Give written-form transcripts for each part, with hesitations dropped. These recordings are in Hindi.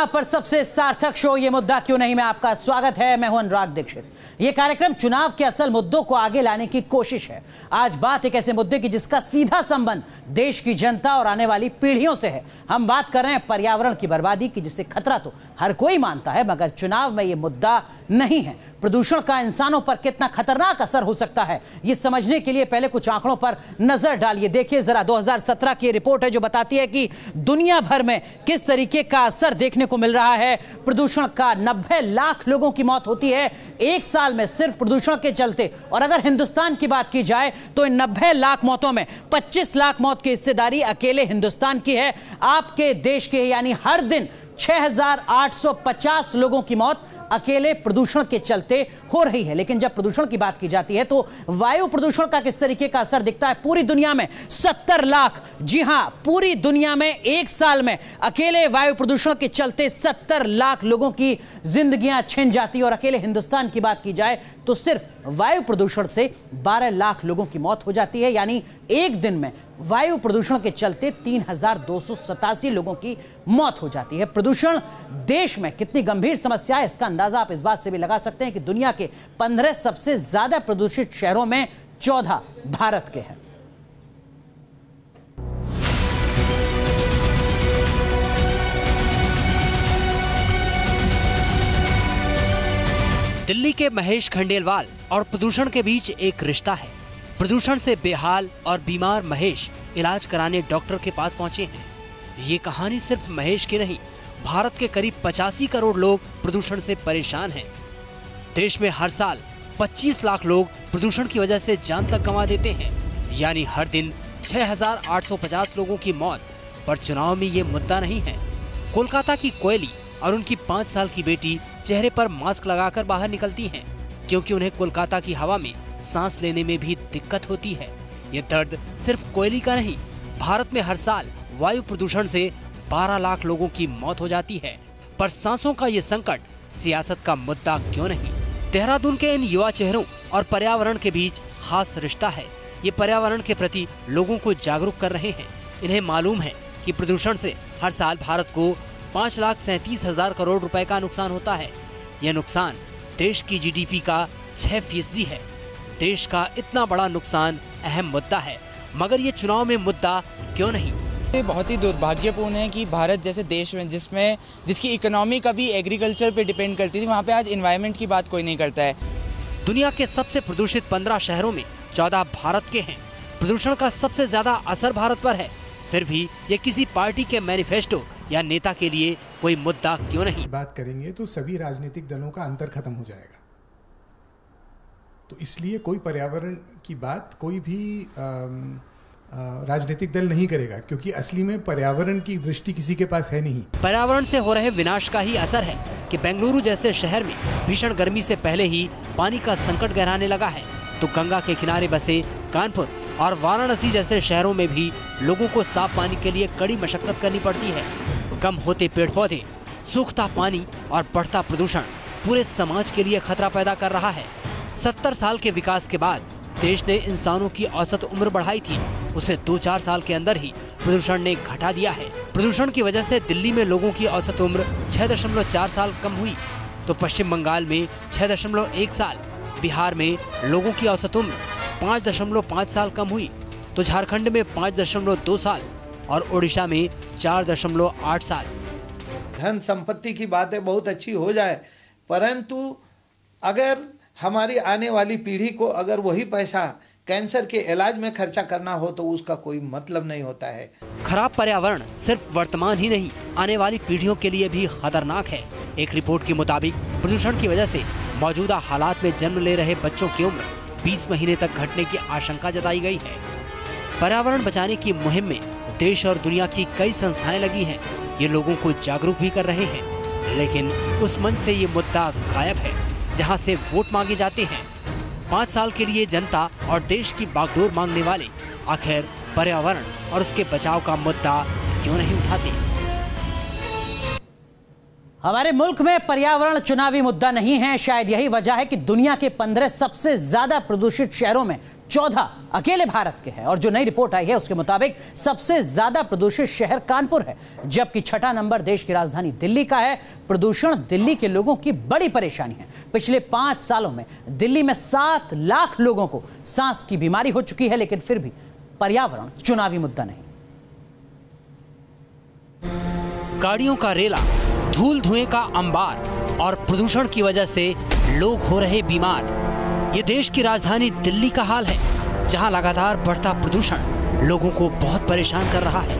चुनाव पर सबसे सार्थक शो ये मुद्दा क्यों नहीं में आपका स्वागत है। मैं हूं अनुराग दीक्षित। ये कार्यक्रम चुनाव के असल मुद्दों को आगे लाने की कोशिश है। आज बात एक ऐसे मुद्दे की जिसका सीधा संबंध देश की जनता और आने वाली पीढ़ियों से है। हम बात कर रहे हैं पर्यावरण की बर्बादी की, जिससे खतरा तो हर कोई मानता है, मगर चुनाव में ये मुद्दा नहीं है। प्रदूषण का इंसानों पर कितना खतरनाक असर हो सकता है, ये समझने के लिए पहले कुछ आंकड़ों पर नजर डालिए। देखिए जरा, 2017 की रिपोर्ट है जो बताती है कि दुनिया भर में किस तरीके का असर देखने को मिल रहा है। प्रदूषण का 90 लाख लोगों की मौत होती है एक साल में सिर्फ प्रदूषण के चलते। और अगर हिंदुस्तान की बात की जाए तो इन 90 लाख मौतों में 25 लाख मौत की हिस्सेदारी अकेले हिंदुस्तान की है। आपके देश के यानी हर दिन 6850 लोगों की मौत अकेले प्रदूषण के चलते हो रही है। लेकिन जब प्रदूषण की बात की जाती है तो वायु प्रदूषण का किस तरीके का असर दिखता है। पूरी दुनिया में 70 लाख, जी हां, पूरी दुनिया में एक साल में अकेले वायु प्रदूषण के चलते 70 लाख लोगों की जिंदगियां छिन जाती है। और अकेले हिंदुस्तान की बात की जाए तो सिर्फ वायु प्रदूषण से 12 लाख लोगों की मौत हो जाती है। यानी एक दिन में वायु प्रदूषण के चलते 3287 लोगों की मौत हो जाती है। प्रदूषण देश में कितनी गंभीर समस्या है, इसका अंदाजा आप इस बात से भी लगा सकते हैं कि दुनिया के 15 सबसे ज्यादा प्रदूषित शहरों में 14 भारत के हैं। दिल्ली के महेश खंडेलवाल और प्रदूषण के बीच एक रिश्ता है। प्रदूषण से बेहाल और बीमार महेश इलाज कराने डॉक्टर के पास पहुंचे हैं। ये कहानी सिर्फ महेश की नहीं, भारत के करीब 85 करोड़ लोग प्रदूषण से परेशान हैं। देश में हर साल 25 लाख लोग प्रदूषण की वजह से जान तक गंवा देते हैं, यानी हर दिन 6850 लोगों की मौत। पर चुनाव में ये मुद्दा नहीं है। कोलकाता की कोयली और उनकी 5 साल की बेटी चेहरे पर मास्क लगाकर बाहर निकलती हैं, क्योंकि उन्हें कोलकाता की हवा में सांस लेने में भी दिक्कत होती है। ये दर्द सिर्फ कोयली का नहीं, भारत में हर साल वायु प्रदूषण से 12 लाख लोगों की मौत हो जाती है। पर सांसों का ये संकट सियासत का मुद्दा क्यों नहीं। देहरादून के इन युवा चेहरों और पर्यावरण के बीच खास रिश्ता है। ये पर्यावरण के प्रति लोगों को जागरूक कर रहे हैं। इन्हें मालूम है कि प्रदूषण से हर साल भारत को 5,37,000 करोड़ रुपए का नुकसान होता है। यह नुकसान देश की जीडीपी का 6% है। देश का इतना बड़ा नुकसान अहम मुद्दा है, मगर ये चुनाव में मुद्दा क्यों नहीं। ये बहुत ही दुर्भाग्यपूर्ण है कि भारत जैसे देश में जिसकी इकोनॉमी कभी एग्रीकल्चर पे डिपेंड करती थी, वहाँ पे आज एनवायरनमेंट की बात कोई नहीं करता है। दुनिया के सबसे प्रदूषित 15 शहरों में 14 भारत के हैं। प्रदूषण का सबसे ज्यादा असर भारत पर है, फिर भी ये किसी पार्टी के मैनिफेस्टो या नेता के लिए कोई मुद्दा क्यों नहीं। बात करेंगे तो सभी राजनीतिक दलों का अंतर खत्म हो जाएगा। तो इसलिए कोई पर्यावरण की बात कोई भी राजनीतिक दल नहीं करेगा, क्योंकि असली में पर्यावरण की दृष्टि किसी के पास है नहीं। पर्यावरण से हो रहे विनाश का ही असर है कि बेंगलुरु जैसे शहर में भीषण गर्मी से पहले ही पानी का संकट गहराने लगा है, तो गंगा के किनारे बसे कानपुर और वाराणसी जैसे शहरों में भी लोगों को साफ पानी के लिए कड़ी मशक्कत करनी पड़ती है। कम होते पेड़ पौधे, सूखता पानी और बढ़ता प्रदूषण पूरे समाज के लिए खतरा पैदा कर रहा है। 70 साल के विकास के बाद देश ने इंसानों की औसत उम्र बढ़ाई थी, उसे 2-4 साल के अंदर ही प्रदूषण ने घटा दिया है। प्रदूषण की वजह से दिल्ली में लोगों की औसत उम्र 6.4 साल कम हुई, तो पश्चिम बंगाल में 6.1 साल, बिहार में लोगों की औसत उम्र 5.5 साल कम हुई, तो झारखंड में 5.2 साल और ओडिशा में 4.8 साल। धन संपत्ति की बातें बहुत अच्छी हो जाए, परंतु अगर हमारी आने वाली पीढ़ी को अगर वही पैसा कैंसर के इलाज में खर्चा करना हो तो उसका कोई मतलब नहीं होता है। खराब पर्यावरण सिर्फ वर्तमान ही नहीं, आने वाली पीढ़ियों के लिए भी खतरनाक है। एक रिपोर्ट के मुताबिक प्रदूषण की वजह से मौजूदा हालात में जन्म ले रहे बच्चों की उम्र 20 महीने तक घटने की आशंका जताई गई है। पर्यावरण बचाने की मुहिम में देश और दुनिया की कई संस्थाएं लगी हैं। ये लोगों को जागरूक भी कर रहे हैं, लेकिन उस मंच से ये मुद्दा गायब है जहां से वोट मांगे जाते हैं। 5 साल के लिए जनता और देश की बागडोर मांगने वाले आखिर पर्यावरण और उसके बचाव का मुद्दा क्यों नहीं उठाते। हमारे मुल्क में पर्यावरण चुनावी मुद्दा नहीं है। शायद यही वजह है कि दुनिया के 15 सबसे ज्यादा प्रदूषित शहरों में 14 अकेले भारत के हैं। और जो नई रिपोर्ट आई है उसके मुताबिक सबसे ज्यादा प्रदूषित शहर कानपुर है, जबकि छठा नंबर देश की राजधानी दिल्ली का है। प्रदूषण दिल्ली के लोगों की बड़ी परेशानी है। पिछले 5 सालों में दिल्ली में 7 लाख लोगों को सांस की बीमारी हो चुकी है, लेकिन फिर भी पर्यावरण चुनावी मुद्दा नहीं। गाड़ियों का रेला, धूल धुएं का अंबार और प्रदूषण की वजह से लोग हो रहे बीमार। ये देश की राजधानी दिल्ली का हाल है, जहां लगातार बढ़ता प्रदूषण लोगों को बहुत परेशान कर रहा है।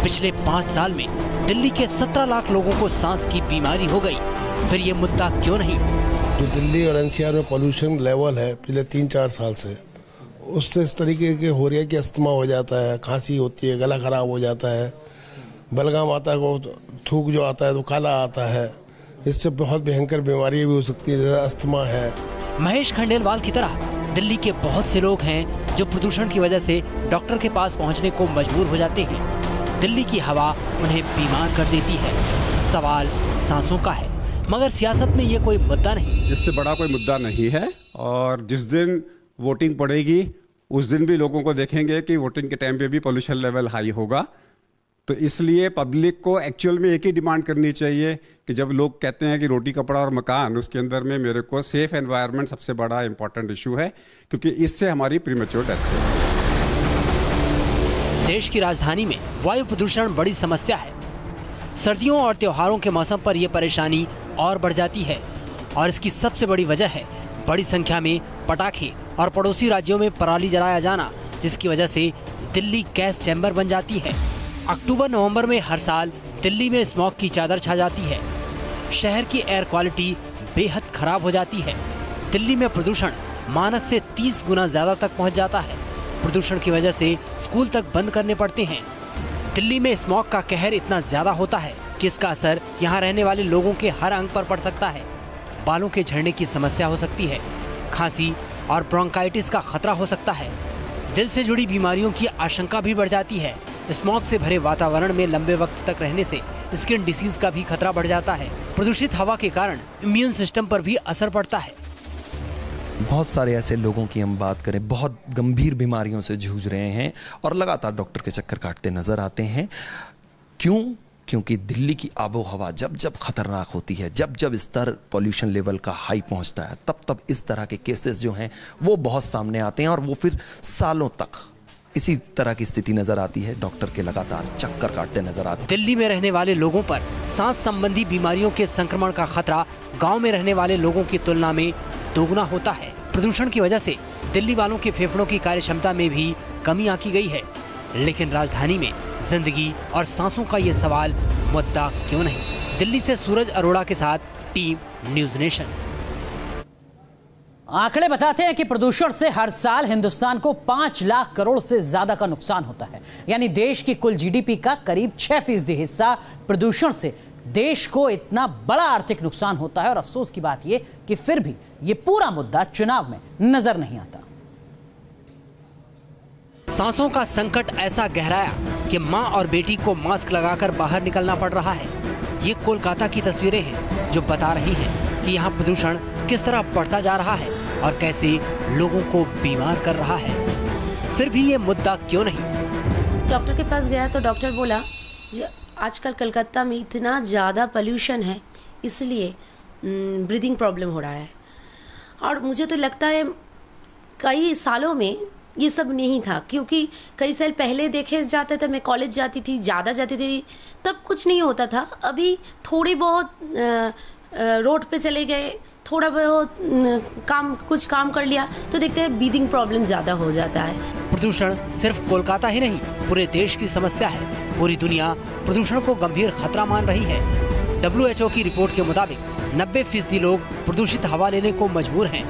पिछले 5 साल में दिल्ली के 17 लाख लोगों को सांस की बीमारी हो गई। फिर ये मुद्दा क्यों नहीं? जो दिल्ली और एनसीआर में पॉल्यूशन लेवल है पिछले 3-4 साल से, उससे इस तरीके के हो रही है कि अस्थमा हो जाता है, खांसी होती है, गला खराब हो जाता है, बलगम आता है, वो थूक जो आता है तो काला आता है। इससे बहुत भयंकर बीमारियां भी हो सकती है, जैसे अस्थमा है। महेश खंडेलवाल की तरह दिल्ली के बहुत से लोग हैं जो प्रदूषण की वजह से डॉक्टर के पास पहुंचने को मजबूर हो जाते हैं। दिल्ली की हवा उन्हें बीमार कर देती है। सवाल सांसों का है, मगर सियासत में ये कोई मुद्दा नहीं। इससे बड़ा कोई मुद्दा नहीं है। और जिस दिन वोटिंग पड़ेगी उस दिन भी लोगों को देखेंगे कि वोटिंग के टाइम पे भी पोल्यूशन लेवल हाई होगा। तो इसलिए पब्लिक को एक्चुअल में एक ही डिमांड करनी चाहिए कि जब लोग कहते हैं कि रोटी कपड़ा और मकान, उसके अंदर में मेरे को सेफ एनवायरनमेंट सबसे बड़ा इंपॉर्टेंट इशू है, क्योंकि इससे हमारी प्रीमेच्योर डेथ है। देश की राजधानी में वायु प्रदूषण बड़ी समस्या है। सर्दियों और त्योहारों के मौसम पर यह परेशानी और बढ़ जाती है, और इसकी सबसे बड़ी वजह है बड़ी संख्या में पटाखे और पड़ोसी राज्यों में पराली जलाया जाना, जिसकी वजह से दिल्ली गैस चैम्बर बन जाती है। अक्टूबर-नवंबर में हर साल दिल्ली में स्मॉग की चादर छा जाती है। शहर की एयर क्वालिटी बेहद खराब हो जाती है। दिल्ली में प्रदूषण मानक से 30 गुना ज्यादा तक पहुंच जाता है। प्रदूषण की वजह से स्कूल तक बंद करने पड़ते हैं। दिल्ली में स्मॉग का कहर इतना ज्यादा होता है कि इसका असर यहाँ रहने वाले लोगों के हर अंग पर पड़ सकता है। बालों के झड़ने की समस्या हो सकती है, खांसी और ब्रोंकाइटिस का खतरा हो सकता है। दिल से जुड़ी बीमारियों की आशंका भी बढ़ जाती है। स्मॉग से भरे वातावरण में लंबे वक्त तक रहने से स्किन डिसीज का भी खतरा बढ़ जाता है। प्रदूषित हवा के कारण इम्यून सिस्टम पर भी असर पड़ता है। बहुत सारे ऐसे लोगों की हम बात करें, बहुत गंभीर बीमारियों से जूझ रहे हैं और लगातार डॉक्टर के चक्कर काटते नजर आते हैं। क्यों? क्योंकि दिल्ली की आबो हवा जब जब खतरनाक होती है, जब जब स्तर पॉल्यूशन लेवल का हाई पहुंचता है, तब तब इस तरह के केसेस जो हैं वो बहुत सामने आते हैं और वो फिर सालों तक इसी तरह की स्थिति नजर आती है। डॉक्टर के लगातार चक्कर काटते नजर आते हैं। दिल्ली में रहने वाले लोगों पर सांस संबंधी बीमारियों के संक्रमण का खतरा गांव में रहने वाले लोगों की तुलना में दोगुना होता है। प्रदूषण की वजह से दिल्ली वालों के फेफड़ों की कार्य क्षमता में भी कमी आंकी गई है, लेकिन राजधानी में जिंदगी और सांसों का ये सवाल मुद्दा क्यों नहीं? दिल्ली से सूरज अरोड़ा के साथ टीम न्यूज़ नेशन। आंकड़े बताते हैं कि प्रदूषण से हर साल हिंदुस्तान को 5 लाख करोड़ से ज्यादा का नुकसान होता है। यानी देश की कुल जीडीपी का करीब 6% हिस्सा प्रदूषण से देश को इतना बड़ा आर्थिक नुकसान होता है। और अफसोस की बात यह कि फिर भी ये पूरा मुद्दा चुनाव में नजर नहीं आता। सांसों का संकट ऐसा गहराया कि मां और बेटी को मास्क लगाकर बाहर निकलना पड़ रहा है। ये कोलकाता की तस्वीरें हैं जो बता रही हैं कि यहाँ प्रदूषण किस तरह बढ़ता जा रहा है और कैसे लोगों को बीमार कर रहा है। फिर भी ये मुद्दा क्यों नहीं? डॉक्टर के पास गया तो डॉक्टर बोला आजकल कलकत्ता में इतना ज़्यादा पोल्यूशन है, इसलिए ब्रीदिंग प्रॉब्लम हो रहा है। और मुझे तो लगता है कई सालों में ये सब नहीं था, क्योंकि कई साल पहले देखे जाते थे, मैं कॉलेज जाती थी, ज़्यादा जाती थी, तब कुछ नहीं होता था। अभी थोड़ी बहुत रोड पे चले गए, थोड़ा बहुत कुछ काम कर लिया तो देखते हैं ब्रीदिंग प्रॉब्लम ज़्यादा हो जाता है। प्रदूषण सिर्फ कोलकाता ही नहीं, पूरे देश की समस्या है। पूरी दुनिया प्रदूषण को गंभीर खतरा मान रही है। WHO की रिपोर्ट के मुताबिक 90% लोग प्रदूषित हवा लेने को मजबूर हैं।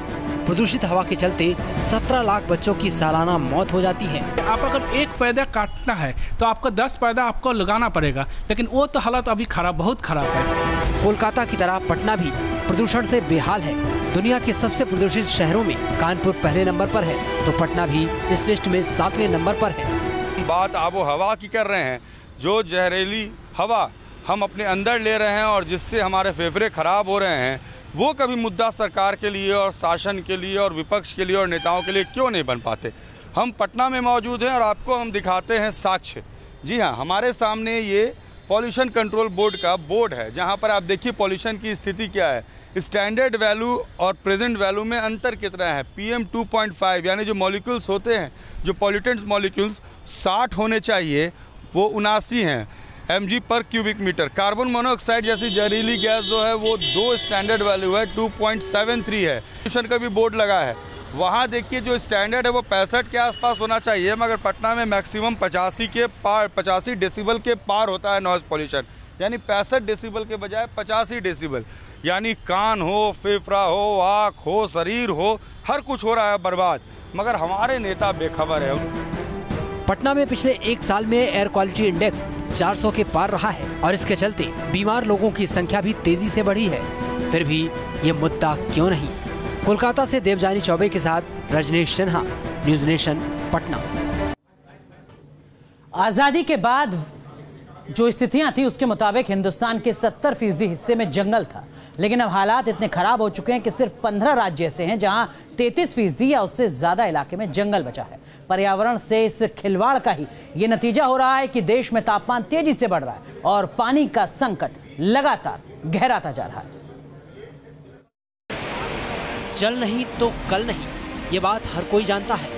प्रदूषित हवा के चलते 17 लाख बच्चों की सालाना मौत हो जाती है। आप अगर एक पैदा काटना है तो आपको 10 पैदा आपको लगाना पड़ेगा, लेकिन वो तो हालत अभी बहुत खराब है। कोलकाता की तरह पटना भी प्रदूषण से बेहाल है। दुनिया के सबसे प्रदूषित शहरों में कानपुर पहले नंबर पर है, तो पटना भी इस लिस्ट में 7वें नंबर पर है। बात आबो हवा की कर रहे हैं, जो जहरीली हवा हम अपने अंदर ले रहे हैं और जिससे हमारे फेफड़े खराब हो रहे हैं, वो कभी मुद्दा सरकार के लिए और शासन के लिए और विपक्ष के लिए और नेताओं के लिए क्यों नहीं बन पाते। हम पटना में मौजूद हैं और आपको हम दिखाते हैं साक्ष्य। जी हाँ, हमारे सामने ये पॉल्यूशन कंट्रोल बोर्ड का बोर्ड है, जहाँ पर आप देखिए पॉल्यूशन की स्थिति क्या है। स्टैंडर्ड वैल्यू और प्रेजेंट वैल्यू में अंतर कितना है। PM 2.5 यानी जो मॉलिक्यूल्स होते हैं, जो पॉल्यूटेंट्स मॉलिक्यूल्स 60 होने चाहिए, वो 79 हैं mg पर क्यूबिक मीटर। कार्बन मोनोऑक्साइड जैसी जहरीली गैस जो है वो 2 स्टैंडर्ड वैल्यू है, 2.73 है। पॉल्यूशन का भी बोर्ड लगा है, वहाँ देखिए जो स्टैंडर्ड है वो 65 के आसपास होना चाहिए, मगर पटना में मैक्सिमम 85 डेसिबल के पार होता है नॉइज़ पॉल्यूशन। यानी 65 डेसिबल के बजाय 85 डेसिबल। यानी कान हो, फेफड़ा हो, आँख हो, शरीर हो, हर कुछ हो रहा है बर्बाद, मगर हमारे नेता बेखबर है। पटना में पिछले 1 साल में एयर क्वालिटी इंडेक्स 400 के पार रहा है और इसके चलते बीमार लोगों की संख्या भी तेजी से बढ़ी है। फिर भी ये मुद्दा क्यों नहीं। कोलकाता से देवजानी चौबे के साथ रजनीश सिन्हा, न्यूज नेशन, पटना। आजादी के बाद जो स्थितियां थी उसके मुताबिक हिंदुस्तान के 70% हिस्से में जंगल था, लेकिन अब हालात इतने खराब हो चुके हैं कि सिर्फ 15 राज्य ऐसे हैं जहां 33% या उससे ज्यादा इलाके में जंगल बचा है। पर्यावरण से इस खिलवाड़ का ही ये नतीजा हो रहा है कि देश में तापमान तेजी से बढ़ रहा है और पानी का संकट लगातार गहराता जा रहा है। जल नहीं तो कल नहीं, ये बात हर कोई जानता है।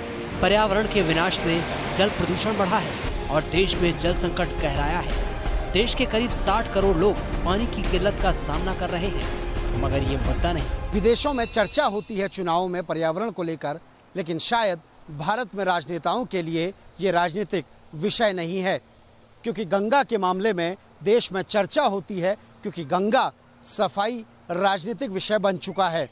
पर्यावरण के विनाश से जल प्रदूषण बढ़ा है और देश में जल संकट गहराया है। देश के करीब 60 करोड़ लोग पानी की किल्लत का सामना कर रहे हैं, मगर ये मुद्दा नहीं। विदेशों में चर्चा होती है चुनावों में पर्यावरण को लेकर, लेकिन शायद भारत में राजनेताओं के लिए ये राजनीतिक विषय नहीं है, क्योंकि गंगा के मामले में देश में चर्चा होती है, क्योंकि गंगा सफाई राजनीतिक विषय बन चुका है।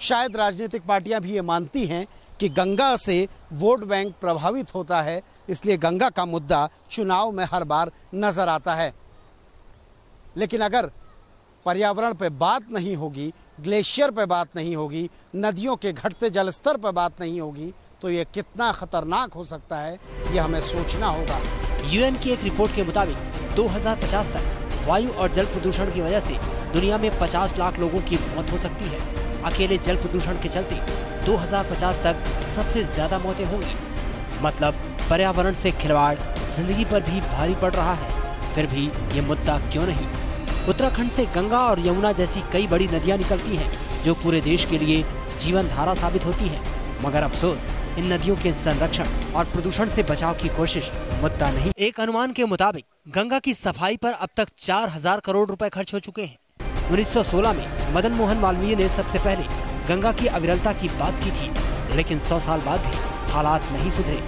शायद राजनीतिक पार्टियां भी ये मानती हैं कि गंगा से वोट बैंक प्रभावित होता है, इसलिए गंगा का मुद्दा चुनाव में हर बार नजर आता है। लेकिन अगर पर्यावरण पे बात नहीं होगी, ग्लेशियर पे बात नहीं होगी, नदियों के घटते जल स्तर पे बात नहीं होगी, तो ये कितना खतरनाक हो सकता है, ये हमें सोचना होगा। UN की एक रिपोर्ट के मुताबिक 2050 तक वायु और जल प्रदूषण की वजह से दुनिया में 50 लाख लोगों की मौत हो सकती है। अकेले जल प्रदूषण के चलते 2050 तक सबसे ज्यादा मौतें होंगी। मतलब पर्यावरण से खिलवाड़ जिंदगी पर भी भारी पड़ रहा है। फिर भी ये मुद्दा क्यों नहीं। उत्तराखंड से गंगा और यमुना जैसी कई बड़ी नदियां निकलती हैं, जो पूरे देश के लिए जीवन धारा साबित होती हैं, मगर अफसोस इन नदियों के संरक्षण और प्रदूषण से बचाव की कोशिश मुद्दा नहीं। एक अनुमान के मुताबिक गंगा की सफाई पर अब तक 4000 करोड़ रुपए खर्च हो चुके हैं। 1916 में मदन मोहन मालवीय ने सबसे पहले गंगा की अविरलता की बात की थी, लेकिन 100 साल बाद भी हालात नहीं सुधरे,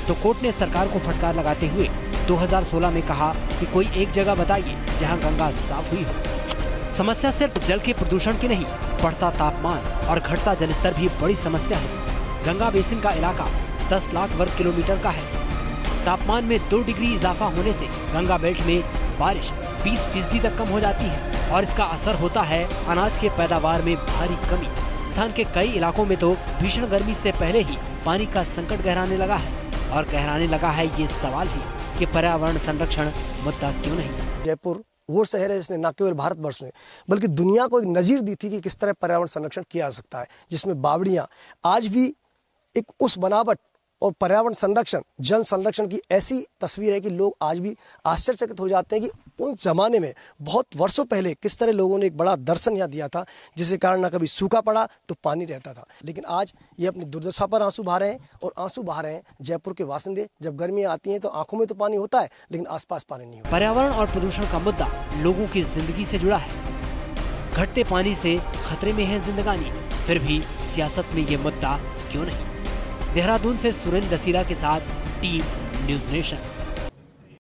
तो कोर्ट ने सरकार को फटकार लगाते हुए 2016 में कहा कि कोई एक जगह बताइए जहां गंगा साफ हुई हो। समस्या सिर्फ जल के प्रदूषण की नहीं, बढ़ता तापमान और घटता जलस्तर भी बड़ी समस्या है। गंगा बेसिन का इलाका 10 लाख वर्ग किलोमीटर का है। तापमान में 2 डिग्री इजाफा होने से गंगा बेल्ट में बारिश 20% तक कम हो जाती है और इसका असर होता है अनाज के पैदावार में भारी कमी। राजस्थान के कई इलाकों में तो भीषण गर्मी से पहले ही पानी का संकट गहराने लगा है और गहराने लगा है ये सवाल भी कि पर्यावरण संरक्षण मुद्दा क्यों नहीं। जयपुर वो शहर है जिसने न केवल भारतवर्ष में बल्कि दुनिया को एक नजीर दी थी कि किस तरह पर्यावरण संरक्षण किया जा सकता है, जिसमें बावड़ियां आज भी एक उस बनावट और पर्यावरण संरक्षण, जल संरक्षण की ऐसी तस्वीर है कि लोग आज भी आश्चर्यचकित हो जाते हैं कि उन जमाने में बहुत वर्षों पहले किस तरह लोगों ने एक बड़ा दर्शन यहाँ दिया था, जिसके कारण ना कभी सूखा पड़ा तो पानी रहता था। लेकिन आज ये अपनी दुर्दशा पर आंसू बहा रहे हैं और आंसू बहा रहे हैं जयपुर के वासिंदे। जब गर्मियाँ आती हैं तो आंखों में तो पानी होता है लेकिन आसपास पानी नहीं होता। पर्यावरण और प्रदूषण का मुद्दा लोगों की जिंदगी से जुड़ा है। घटते पानी से खतरे में है जिंदगानी, फिर भी सियासत में ये मुद्दा क्यों नहीं। देहरादून से सुरेंद्र रसीला के साथ टीम न्यूज नेशन।